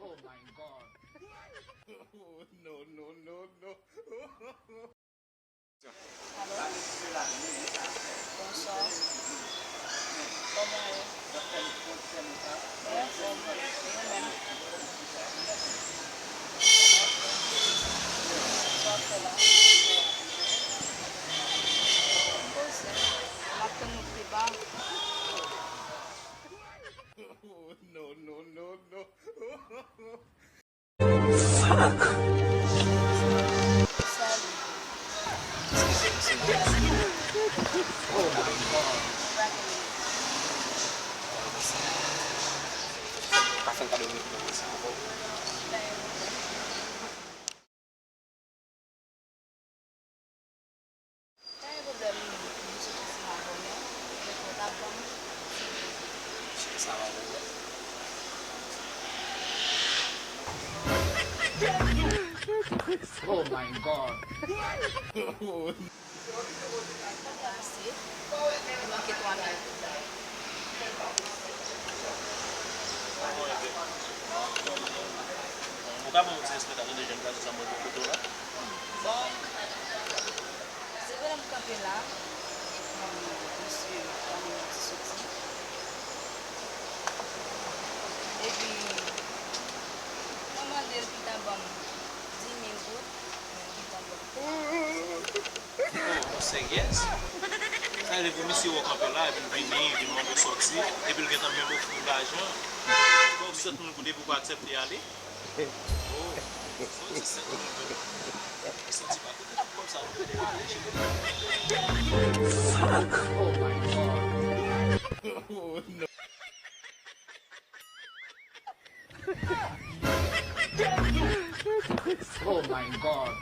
Oh my God. Oh, no, no, no, no. Alors, bonsoir. Comment est? Bien, forme. Vous-même. Sortez là. Posez. Maintenant, n'oubliez pas. Oh, no, no, no, no. Salut. Oh my God. Pasang pada umur sama. Kaya ko dari gusto ko sinabi niya. Ito tapang. Sama mo. Oh my God. Oh, Kasi, bakit wala ito dahil? Mwen ka mwen mwen se espeta de jen kaze sa mwen mwen koto la? Bon, siguro ang kapila, monsieur, kami susi. E pi, naman din kita bang 10,000 gout, kita bang. Mwen se yes. Sa yon mwen misi wak anpe la, epi mwen vini, epi mwen mwen sorti, epi l gen tan mwen mwen foun l'ajan. Kwa ou set mwen koude pou kwa aksepte yale? Oh, so se set mwen koude. Senti pa koude pou kom sa mwen koude yale. oh my God. Oh, no. Oh my God.